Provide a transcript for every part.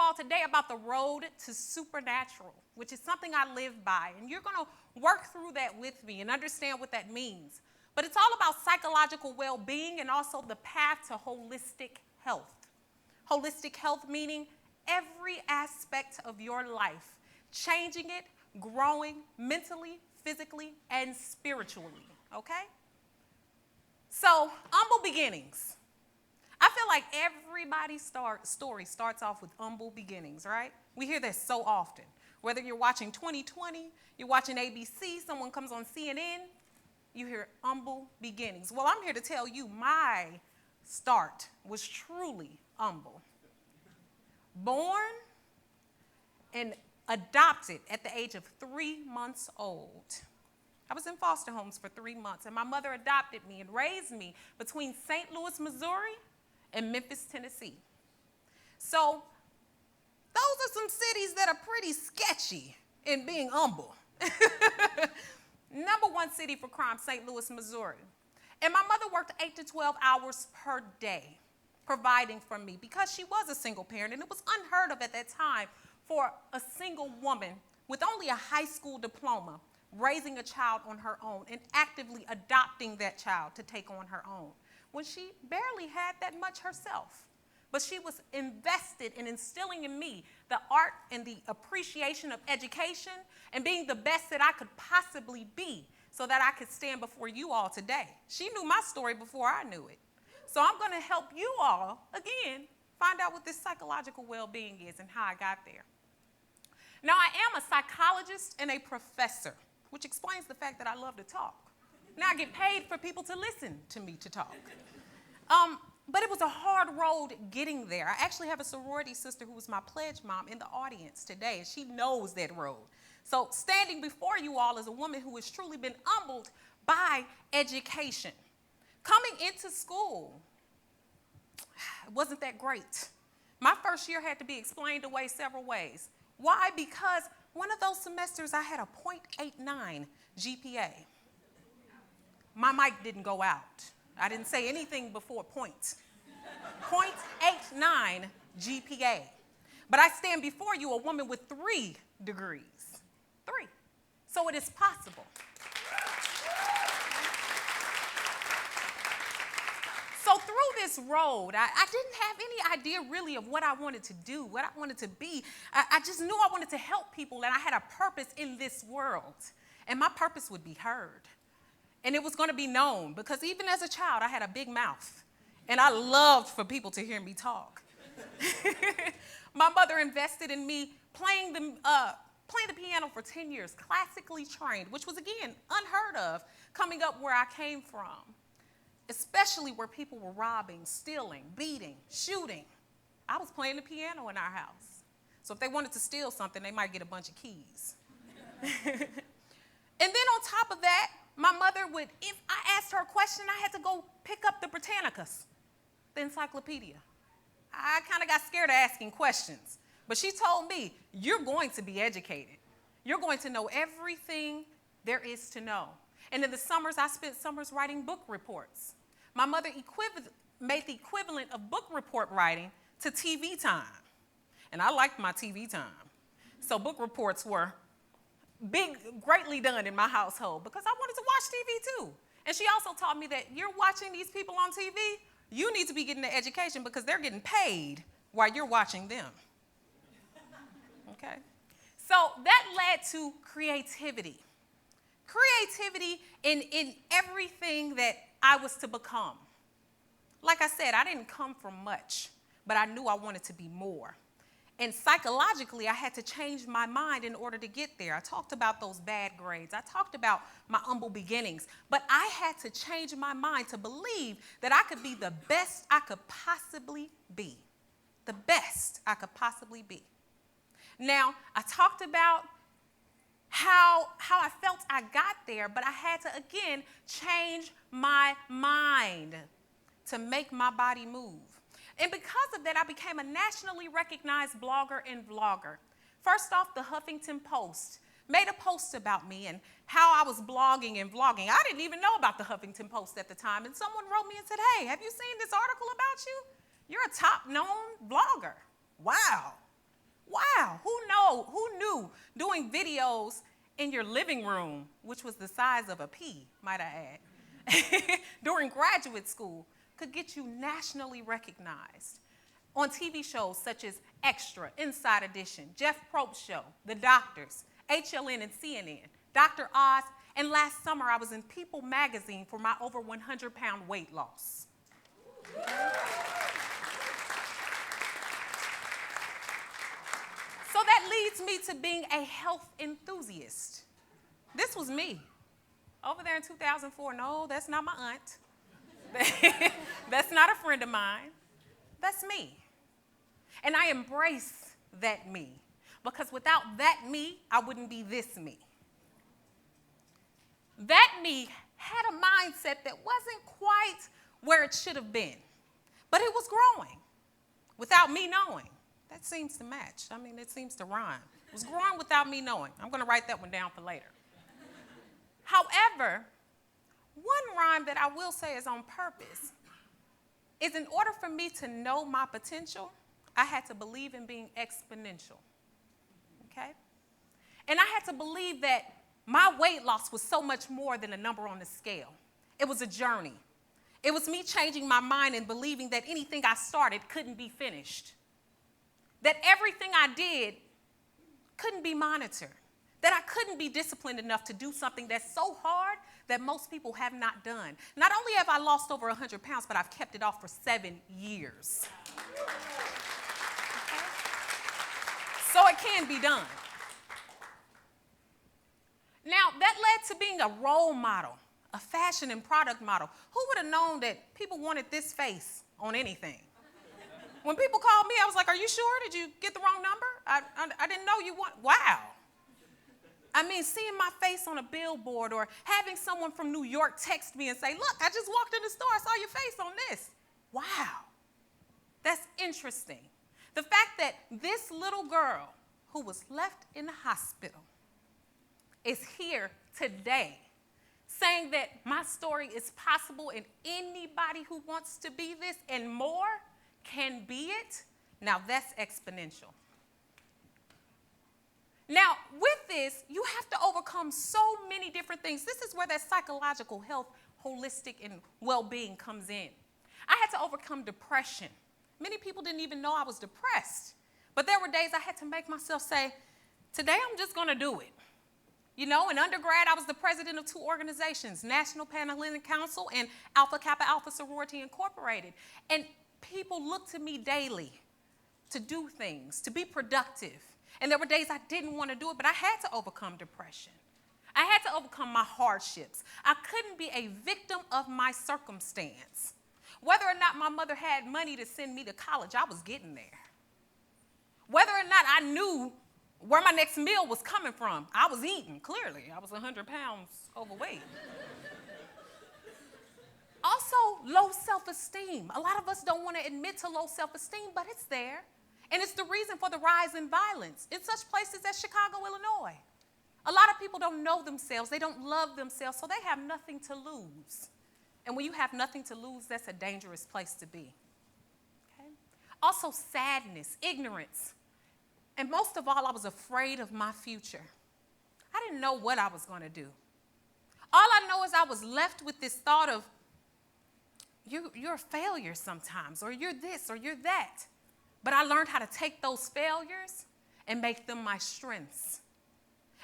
all today about the road to supernatural, which is something I live by. And you're going to work through that with me and understand what that means. But it's all about psychological well-being and also the path to holistic health. Holistic health meaning every aspect of your life, changing it, growing mentally, physically, and spiritually, okay? So, humble beginnings. I feel like everybody's story starts off with humble beginnings, right? We hear this so often. Whether you're watching 2020, you're watching ABC, someone comes on CNN, you hear humble beginnings. Well, I'm here to tell you my start was truly humble. Born and adopted at the age of 3 months old. I was in foster homes for 3 months, and my mother adopted me and raised me between St. Louis, Missouri, and Memphis, Tennessee. So those are some cities that are pretty sketchy in being humble. Number 1 city for crime, St. Louis, Missouri. And my mother worked 8 to 12 hours per day providing for me because she was a single parent, and it was unheard of at that time for a single woman with only a high school diploma raising a child on her own and actively adopting that child to take on her own when she barely had that much herself. But she was invested in instilling in me the art and the appreciation of education and being the best that I could possibly be so that I could stand before you all today. She knew my story before I knew it. So I'm going to help you all, again, find out what this psychological well-being is and how I got there. Now, I am a psychologist and a professor, which explains the fact that I love to talk. Now, I get paid for people to listen to me to talk. But it was a hard road getting there. I actually have a sorority sister who was my pledge mom in the audience today, and she knows that road. So standing before you all is a woman who has truly been humbled by education. Coming into school, it wasn't that great. My first year had to be explained away several ways. Why? Because one of those semesters I had a .89 GPA. My mic didn't go out. I didn't say anything before point. .89 GPA. But I stand before you, a woman with 3 degrees. 3. So it is possible. So through this road, I didn't have any idea really of what I wanted to do, what I wanted to be. I just knew I wanted to help people, and I had a purpose in this world. And my purpose would be heard. And it was going to be known, because even as a child, I had a big mouth. And I loved for people to hear me talk. My mother invested in me playing the piano for 10 years, classically trained, which was, again, unheard of coming up where I came from, especially where people were robbing, stealing, beating, shooting. I was playing the piano in our house. So if they wanted to steal something, they might get a bunch of keys. And then on top of that, my mother would, if I asked her a question, I had to go pick up the Britannicus, the encyclopedia. I kind of got scared of asking questions. But she told me, you're going to be educated. You're going to know everything there is to know. And in the summers, I spent summers writing book reports. My mother made the equivalent of book report writing to TV time. And I liked my TV time. So book reports were greatly done in my household because I wanted to watch TV too. And she also taught me that you're watching these people on TV, you need to be getting the education because they're getting paid while you're watching them. Okay? So that led to creativity. Creativity in everything that I was to become. Like I said, I didn't come from much, but I knew I wanted to be more. And psychologically, I had to change my mind in order to get there. I talked about those bad grades. I talked about my humble beginnings. But I had to change my mind to believe that I could be the best I could possibly be. The best I could possibly be. Now, I talked about how I felt I got there, but I had to, again, change my mind to make my body move. And because of that, I became a nationally recognized blogger and vlogger. First off, the Huffington Post made a post about me and how I was blogging and vlogging. I didn't even know about the Huffington Post at the time, and someone wrote me and said, hey, have you seen this article about you? You're a top-known blogger. Wow. you doing videos in your living room, which was the size of a pea, might I add, during graduate school, could get you nationally recognized on TV shows such as Extra, Inside Edition, Jeff Probst's show, The Doctors, HLN and CNN, Dr. Oz, and last summer I was in People magazine for my over 100-pound weight loss. So that leads me to being a health enthusiast. This was me. Over there in 2004, no, that's not my aunt. That's not a friend of mine. That's me. And I embrace that me, because without that me, I wouldn't be this me. That me had a mindset that wasn't quite where it should have been, but it was growing without me knowing. That seems to match. I mean, it seems to rhyme. It was growing without me knowing. I'm going to write that one down for later. However, one rhyme that I will say is on purpose is, in order for me to know my potential, I had to believe in being exponential, okay? And I had to believe that my weight loss was so much more than a number on the scale. It was a journey. It was me changing my mind and believing that anything I started couldn't be finished, that everything I did couldn't be monitored, that I couldn't be disciplined enough to do something that's so hard that most people have not done. Not only have I lost over 100 pounds, but I've kept it off for 7 years. Okay? So it can be done. Now, that led to being a role model, a fashion and product model. Who would have known that people wanted this face on anything? When people called me, I was like, are you sure? Did you get the wrong number? I didn't know you want, wow. I mean, seeing my face on a billboard or having someone from New York text me and say, look, I just walked in the store, I saw your face on this. Wow, that's interesting. The fact that this little girl who was left in the hospital is here today saying that my story is possible and anybody who wants to be this and more can be it. Now that's exponential. Now, with this, you have to overcome so many different things. This is where that psychological health, holistic, and well-being comes in. I had to overcome depression. Many people didn't even know I was depressed. But there were days I had to make myself say, today I'm just going to do it. You know, in undergrad, I was the president of 2 organizations, National Panhellenic Council and Alpha Kappa Alpha Sorority Incorporated. And people looked to me daily to do things, to be productive. And there were days I didn't want to do it, but I had to overcome depression. I had to overcome my hardships. I couldn't be a victim of my circumstance. Whether or not my mother had money to send me to college, I was getting there. Whether or not I knew where my next meal was coming from, I was eating, clearly. I was 100 pounds overweight. Also, low self-esteem. A lot of us don't want to admit to low self-esteem, but it's there. And it's the reason for the rise in violence in such places as Chicago, Illinois. A lot of people don't know themselves. They don't love themselves, so they have nothing to lose. And when you have nothing to lose, that's a dangerous place to be. Okay? Also, sadness, ignorance. And most of all, I was afraid of my future. I didn't know what I was going to do. All I know is I was left with this thought of, you're a failure sometimes, or you're this, or you're that. But I learned how to take those failures and make them my strengths.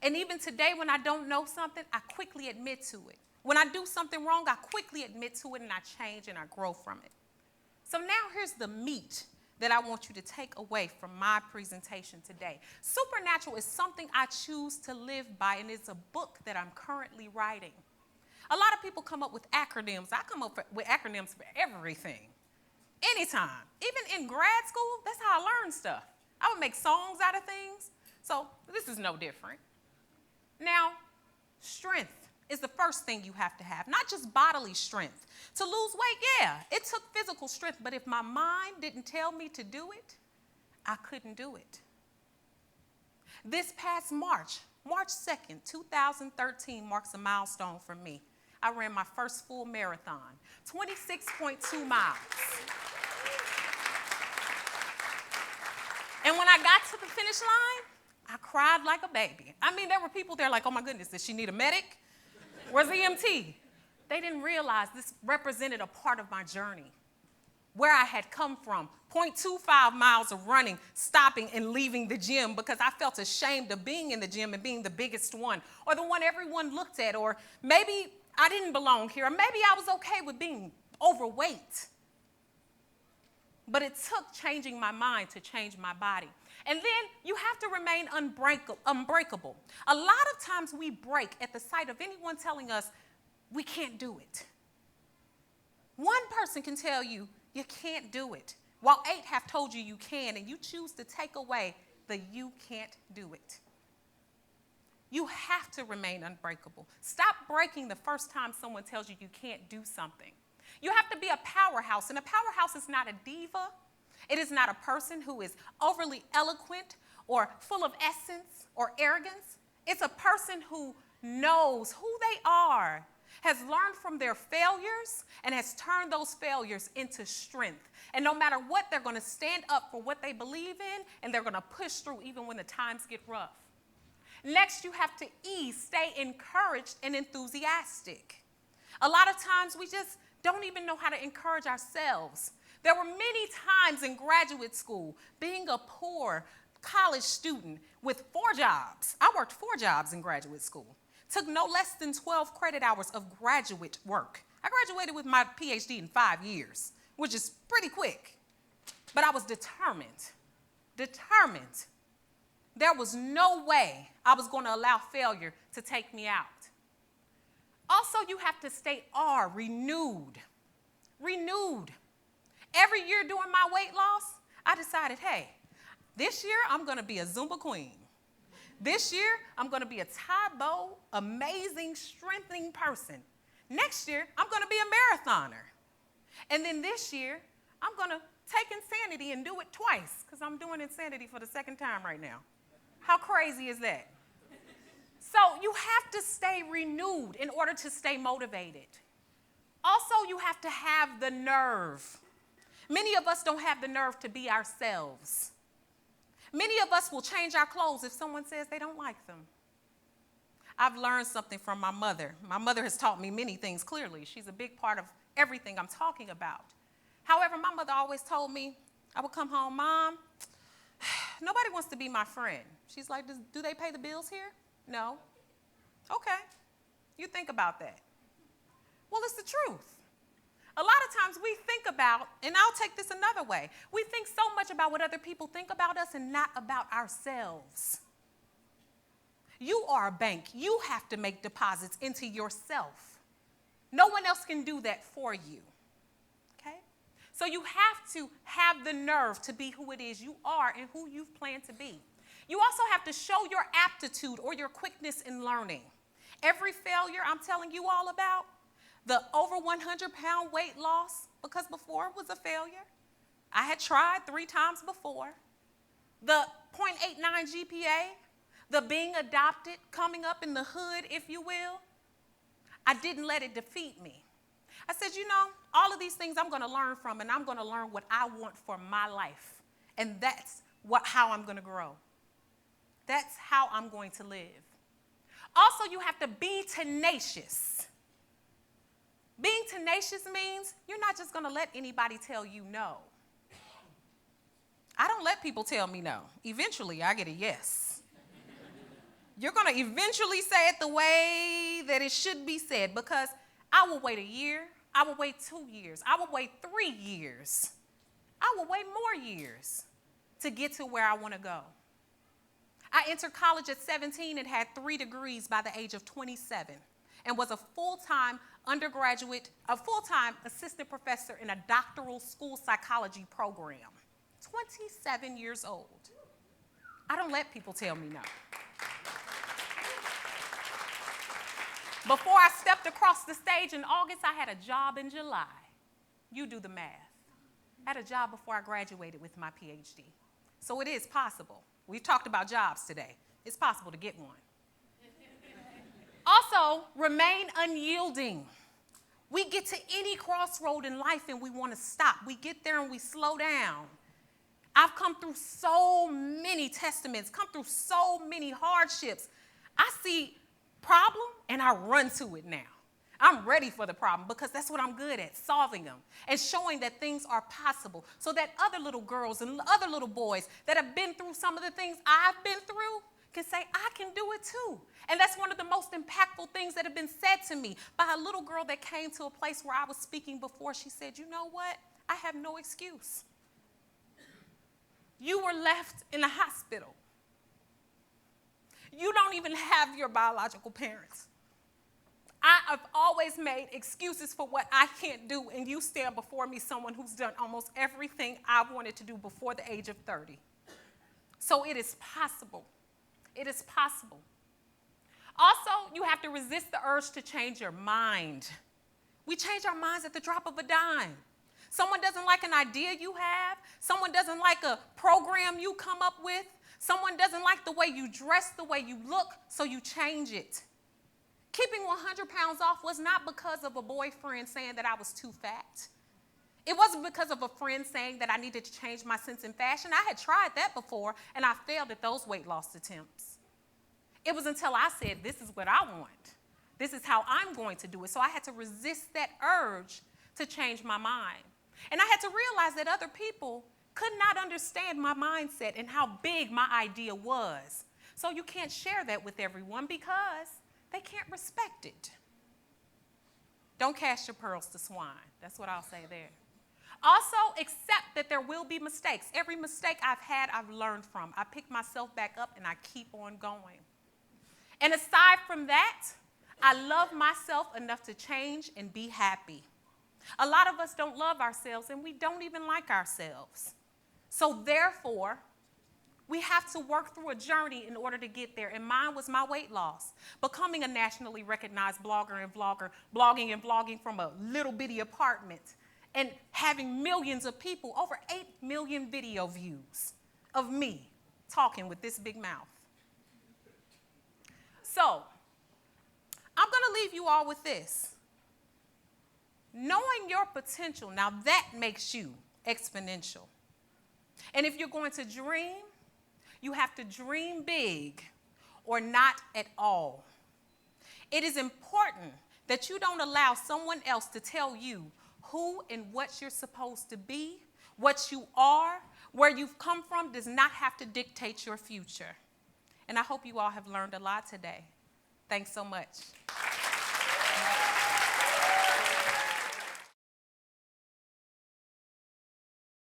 And even today, when I don't know something, I quickly admit to it. When I do something wrong, I quickly admit to it and I change and I grow from it. So now here's the meat that I want you to take away from my presentation today. Supernatural is something I choose to live by, and it's a book that I'm currently writing. A lot of people come up with acronyms. I come up with acronyms for everything. Anytime. Even in grad school, that's how I learned stuff. I would make songs out of things. So this is no different. Now, strength is the first thing you have to have, not just bodily strength. To lose weight, yeah, it took physical strength, but if my mind didn't tell me to do it, I couldn't do it. This past March 2nd, 2013 marks a milestone for me. I ran my first full marathon, 26.2 miles. And when I got to the finish line, I cried like a baby. I mean, there were people there like, oh my goodness, does she need a medic? Where's the EMT? They didn't realize this represented a part of my journey, where I had come from, 0.25 miles of running, stopping and leaving the gym because I felt ashamed of being in the gym and being the biggest one, or the one everyone looked at, or maybe I didn't belong here, or maybe I was okay with being overweight. But it took changing my mind to change my body. And then you have to remain unbreakable. A lot of times we break at the sight of anyone telling us we can't do it. One person can tell you you can't do it, while 8 have told you you can, and you choose to take away the you can't do it. You have to remain unbreakable. Stop breaking the first time someone tells you you can't do something. You have to be a powerhouse, and a powerhouse is not a diva. It is not a person who is overly eloquent or full of essence or arrogance. It's a person who knows who they are, has learned from their failures, and has turned those failures into strength. And no matter what, they're going to stand up for what they believe in, and they're going to push through even when the times get rough. Next, you have to stay encouraged and enthusiastic. A lot of times we just don't even know how to encourage ourselves. There were many times in graduate school, being a poor college student with 4 jobs. I worked 4 jobs in graduate school. Took no less than 12 credit hours of graduate work. I graduated with my PhD in 5 years, which is pretty quick. But I was determined. There was no way I was going to allow failure to take me out. Also, you have to stay renewed. Every year during my weight loss, I decided, hey, this year I'm going to be a Zumba queen. This year I'm going to be a Tae-Bo, amazing, strengthening person. Next year I'm going to be a marathoner. And then this year I'm going to take insanity and do it twice, because I'm doing insanity for the 2nd time right now. How crazy is that? So you have to stay renewed in order to stay motivated. Also, you have to have the nerve. Many of us don't have the nerve to be ourselves. Many of us will change our clothes if someone says they don't like them. I've learned something from my mother. My mother has taught me many things clearly. She's a big part of everything I'm talking about. However, my mother always told me, I would come home, Mom, nobody wants to be my friend. She's like, do they pay the bills here? No. Okay. You think about that. Well, it's the truth. A lot of times we think about, and I'll take this another way, we think so much about what other people think about us and not about ourselves. You are a bank. You have to make deposits into yourself. No one else can do that for you. Okay? So you have to have the nerve to be who it is you are and who you've planned to be. You also have to show your aptitude or your quickness in learning. Every failure I'm telling you all about, the over 100-pound weight loss, because before it was a failure. I had tried 3 times before. The 0.89 GPA, the being adopted, coming up in the hood, if you will. I didn't let it defeat me. I said, all of these things I'm going to learn from, and I'm going to learn what I want for my life. And that's how I'm going to grow. That's how I'm going to live. Also, you have to be tenacious. Being tenacious means you're not just going to let anybody tell you no. I don't let people tell me no. Eventually, I get a yes. You're going to eventually say it the way that it should be said, because I will wait a year. I will wait 2 years. I will wait 3 years. I will wait more years to get to where I want to go. I entered college at 17 and had 3 degrees by the age of 27 and was a full-time assistant professor in a doctoral school psychology program. 27 years old. I don't let people tell me no. Before I stepped across the stage in August, I had a job in July. You do the math. I had a job before I graduated with my PhD. So it is possible. We've talked about jobs today. It's possible to get one. Also, remain unyielding. We get to any crossroad in life and we want to stop. We get there and we slow down. I've come through so many testaments, come through so many hardships. I see problem and I run to it now. I'm ready for the problem because that's what I'm good at, solving them and showing that things are possible so that other little girls and other little boys that have been through some of the things I've been through can say, I can do it too. And that's one of the most impactful things that have been said to me by a little girl that came to a place where I was speaking before. She said, you know what? I have no excuse. You were left in a hospital. You don't even have your biological parents. I have always made excuses for what I can't do, and you stand before me, someone who's done almost everything I wanted to do before the age of 30. So it is possible. It is possible. Also, you have to resist the urge to change your mind. We change our minds at the drop of a dime. Someone doesn't like an idea you have. Someone doesn't like a program you come up with. Someone doesn't like the way you dress, the way you look, so you change it. Keeping 100 pounds off was not because of a boyfriend saying that I was too fat. It wasn't because of a friend saying that I needed to change my sense in fashion. I had tried that before, and I failed at those weight loss attempts. It was until I said, this is what I want. This is how I'm going to do it. So I had to resist that urge to change my mind. And I had to realize that other people could not understand my mindset and how big my idea was. So you can't share that with everyone because they can't respect it. Don't cast your pearls to swine. That's what I'll say there. Also, accept that there will be mistakes. Every mistake I've had, I've learned from. I pick myself back up and I keep on going. And aside from that, I love myself enough to change and be happy. A lot of us don't love ourselves and we don't even like ourselves. So therefore, we have to work through a journey in order to get there. And mine was my weight loss. Becoming a nationally recognized blogger and vlogger, blogging and vlogging from a little bitty apartment, and having millions of people, over 8 million video views of me talking with this big mouth. So, I'm going to leave you all with this. Knowing your potential, now that makes you exponential. And if you're going to dream, you have to dream big or not at all. It is important that you don't allow someone else to tell you who and what you're supposed to be, what you are, where you've come from does not have to dictate your future. And I hope you all have learned a lot today. Thanks so much.